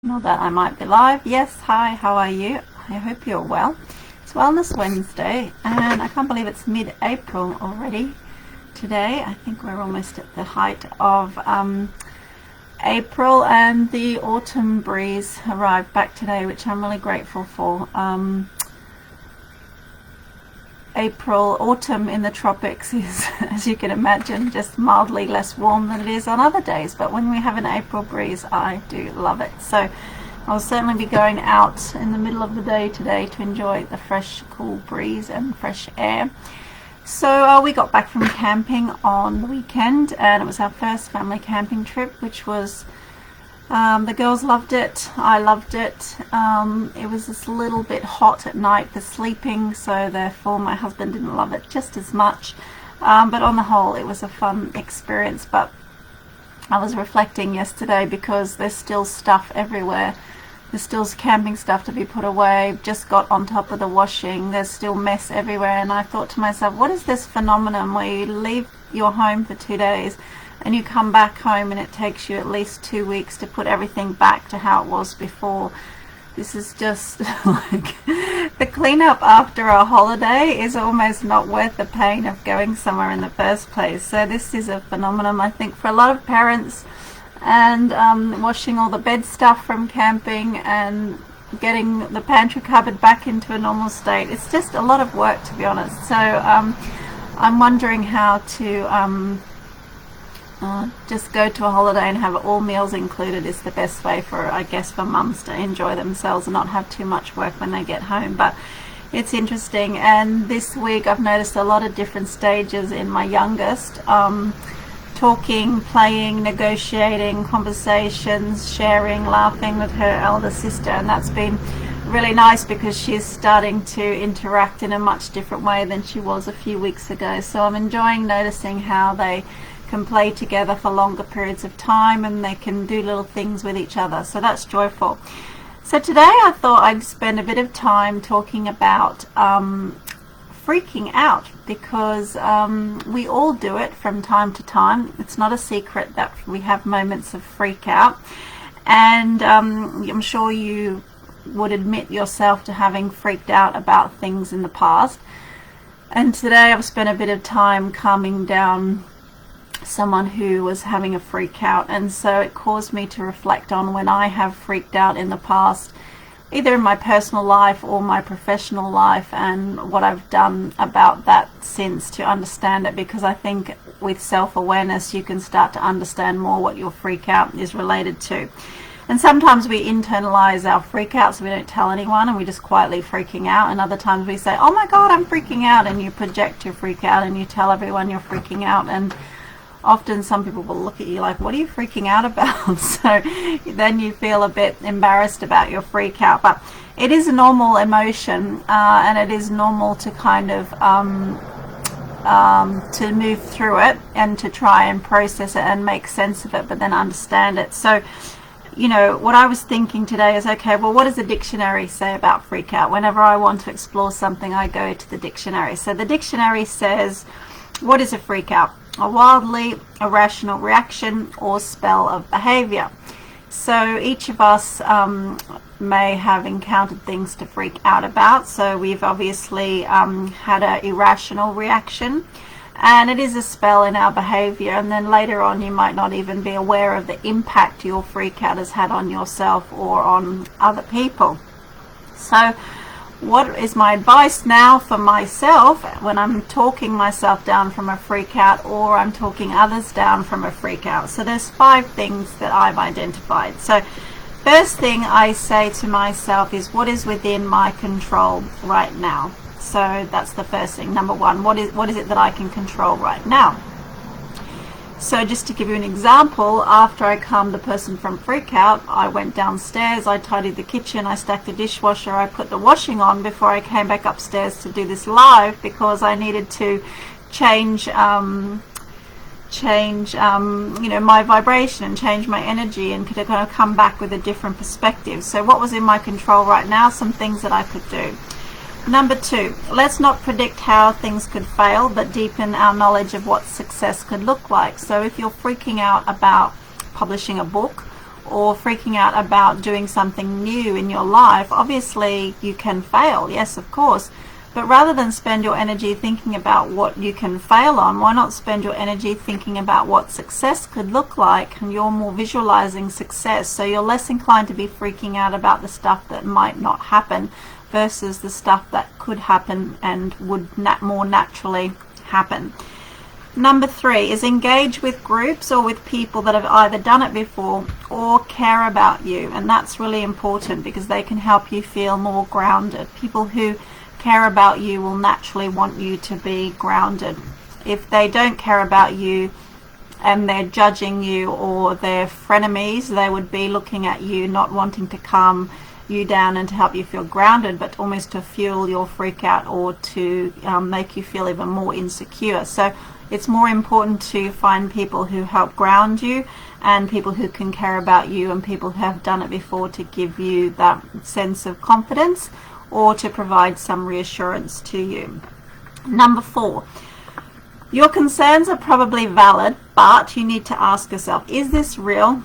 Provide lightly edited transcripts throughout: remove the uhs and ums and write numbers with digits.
Not that I might be live. Yes, hi, how are you? I hope you're well. It's Wellness Wednesday, and I can't believe it's mid-April already today. I think we're almost at the height of April, and the autumn breeze arrived back today, which I'm really grateful for. Autumn in the tropics is, as you can imagine, just mildly less warm than it is on other days, but when we have an April breeze, I do love it. So I'll certainly be going out in the middle of the day today to enjoy the fresh, cool breeze and fresh air. So we got back from camping on the weekend, and it was our first family camping trip, which was the girls loved it. I loved it. It was just a little bit hot at night for sleeping, so therefore my husband didn't love it just as much. But on the whole, it was a fun experience. But I was reflecting yesterday because there's still stuff everywhere. There's still camping stuff to be put away. Just got on top of the washing. There's still mess everywhere. And I thought to myself, what is this phenomenon where you leave your home for 2 days and you come back home and it takes you at least 2 weeks to put everything back to how it was before? This is just like the cleanup after a holiday is almost not worth the pain of going somewhere in the first place. So this is a phenomenon, I think, for a lot of parents, and washing all the bed stuff from camping and getting the pantry cupboard back into a normal state. It's just a lot of work, to be honest. So I'm wondering how to just go to a holiday and have all meals included is the best way for, I guess, for mums to enjoy themselves and not have too much work when they get home. But it's interesting, and this week I've noticed a lot of different stages in my youngest, talking, playing, negotiating, conversations, sharing, laughing with her elder sister, and that's been really nice because she's starting to interact in a much different way than she was a few weeks ago. So I'm enjoying noticing how they can play together for longer periods of time, and they can do little things with each other, so that's joyful. So today I thought I'd spend a bit of time talking about freaking out, because we all do it from time to time. It's not a secret that we have moments of freak out, and I'm sure you would admit yourself to having freaked out about things in the past. And today I've spent a bit of time calming down someone who was having a freak out, and so it caused me to reflect on when I have freaked out in the past, either in my personal life or my professional life, and what I've done about that since to understand it, because I think with self-awareness you can start to understand more what your freak out is related to. And sometimes we internalize our freak out, so we don't tell anyone and we're just quietly freaking out, and other times we say, oh my god, I'm freaking out, and you project your freak out and you tell everyone you're freaking out, and often some people will look at you like, what are you freaking out about? So then you feel a bit embarrassed about your freak out. But it is a normal emotion, and it is normal to kind of to move through it and to try and process it and make sense of it, but then understand it. So, you know, what I was thinking today is, okay, well, what does the dictionary say about freak out? Whenever I want to explore something, I go to the dictionary. So the dictionary says, what is a freak out? A wildly irrational reaction or spell of behavior. So each of us may have encountered things to freak out about. So we've obviously had an irrational reaction, and it is a spell in our behavior, and then later on you might not even be aware of the impact your freak out has had on yourself or on other people. So what is my advice now for myself when I'm talking myself down from a freak out, or I'm talking others down from a freak out? So there's 5 things that I've identified. So first thing I say to myself is, what is within my control right now? So that's the first thing. Number 1, what is it that I can control right now? So just to give you an example, after I calmed the person from freak out, I went downstairs, I tidied the kitchen, I stacked the dishwasher, I put the washing on before I came back upstairs to do this live, because I needed to change you know, my vibration and change my energy, and could kind of come back with a different perspective. So what was in my control right now? Some things that I could do. Number 2, let's not predict how things could fail, but deepen our knowledge of what success could look like. So if you're freaking out about publishing a book, or freaking out about doing something new in your life, obviously you can fail, yes, of course. But rather than spend your energy thinking about what you can fail on, why not spend your energy thinking about what success could look like, and you're more visualizing success, so you're less inclined to be freaking out about the stuff that might not happen versus the stuff that could happen and would more naturally happen. Number 3 is engage with groups or with people that have either done it before or care about you, and that's really important because they can help you feel more grounded. People who care about you will naturally want you to be grounded. If they don't care about you and they're judging you or they're frenemies, they would be looking at you, not wanting to calm you down and to help you feel grounded, but almost to fuel your freak out or to make you feel even more insecure. So it's more important to find people who help ground you and people who can care about you and people who have done it before to give you that sense of confidence or to provide some reassurance to you. Number 4, your concerns are probably valid, but you need to ask yourself, is this real?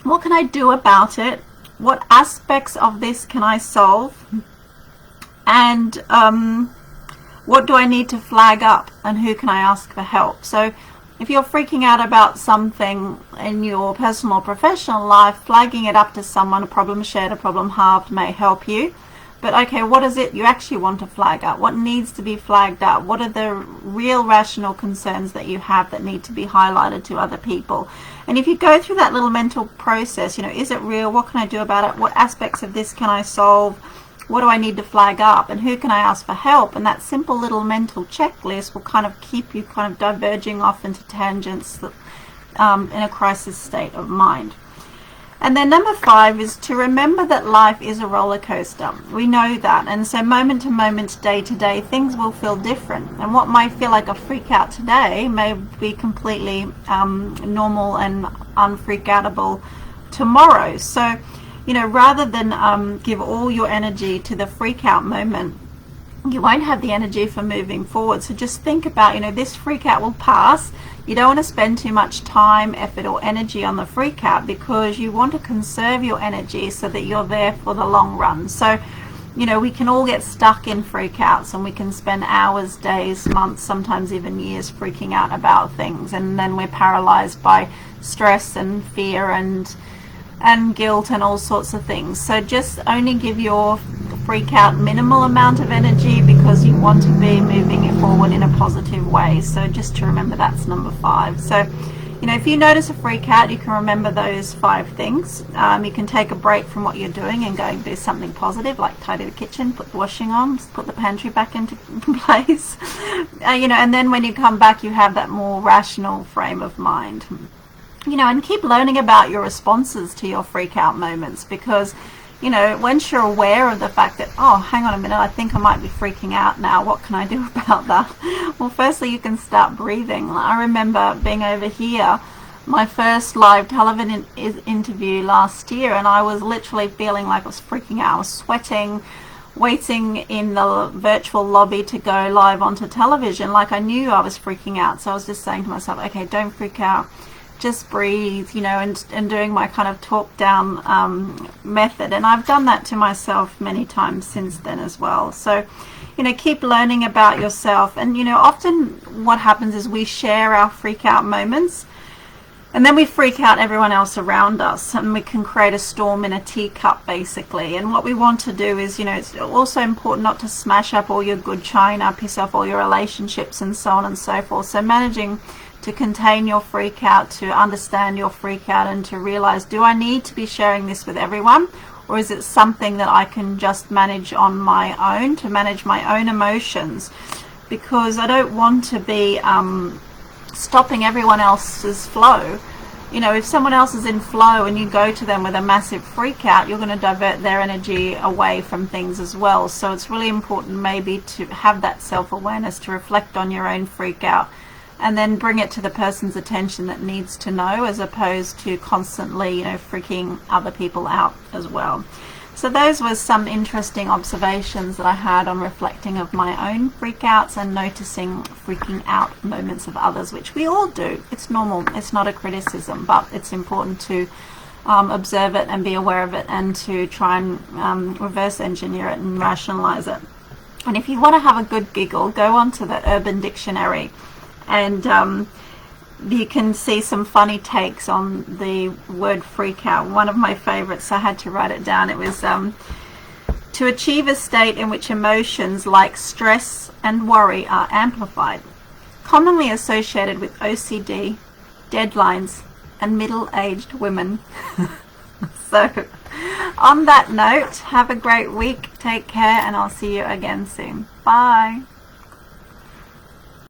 What can I do about it? What aspects of this can I solve? And what do I need to flag up? And who can I ask for help? So if you're freaking out about something in your personal or professional life, flagging it up to someone, a problem shared, a problem halved, may help you. But okay, what is it you actually want to flag up? What needs to be flagged up? What are the real rational concerns that you have that need to be highlighted to other people? And if you go through that little mental process, is it real? What can I do about it? What aspects of this can I solve? What do I need to flag up? And who can I ask for help? And that simple little mental checklist will kind of keep you kind of diverging off into tangents that, in a crisis state of mind. And then number 5 is to remember that life is a roller coaster. We know that. And so moment to moment, day to day, things will feel different. And what might feel like a freak out today may be completely normal and unfreak outable tomorrow. So, rather than give all your energy to the freak out moment, you won't have the energy for moving forward. So just think about, this freak out will pass. You don't want to spend too much time, effort, or energy on the freak out because you want to conserve your energy so that you're there for the long run. So, we can all get stuck in freak outs and we can spend hours, days, months, sometimes even years freaking out about things, and then we're paralyzed by stress and fear and guilt and all sorts of things. So just only give your freak out minimal amount of energy because you want to be moving it forward in a positive way. So just to remember, that's number 5. So if you notice a freak out, you can remember those 5 things. You can take a break from what you're doing and go and do something positive, like tidy the kitchen, put the washing on, put the pantry back into place. And then when you come back, you have that more rational frame of mind. And keep learning about your responses to your freak out moments, because once you're aware of the fact that, oh, hang on a minute, I think I might be freaking out now, what can I do about that? Well, firstly, you can start breathing. I remember being over here, my first live television interview last year, and I was literally feeling like I was freaking out. I was sweating, waiting in the virtual lobby to go live onto television, like I knew I was freaking out. So I was just saying to myself, okay, don't freak out. Just breathe, and doing my kind of talk down method. And I've done that to myself many times since then as well. So, keep learning about yourself. And, often what happens is we share our freak out moments and then we freak out everyone else around us, and we can create a storm in a teacup basically. And what we want to do is, it's also important not to smash up all your good china, piss off all your relationships and so on and so forth. So managing to contain your freak out, to understand your freak out, and to realize, do I need to be sharing this with everyone, or is it something that I can just manage on my own, to manage my own emotions? Because I don't want to be stopping everyone else's flow. If someone else is in flow and you go to them with a massive freak out, you're going to divert their energy away from things as well. So it's really important maybe to have that self-awareness, to reflect on your own freak out, and then bring it to the person's attention that needs to know, as opposed to constantly, freaking other people out as well. So those were some interesting observations that I had on reflecting of my own freakouts and noticing freaking out moments of others, which we all do. It's normal. It's not a criticism, but it's important to observe it and be aware of it, and to try and reverse engineer it and rationalize it. And if you want to have a good giggle, go onto the Urban Dictionary, and you can see some funny takes on the word freak out. One of my favorites, I had to write it down, it was to achieve a state in which emotions like stress and worry are amplified, commonly associated with OCD, deadlines, and middle-aged women. So, on that note, have a great week, take care, and I'll see you again soon. Bye.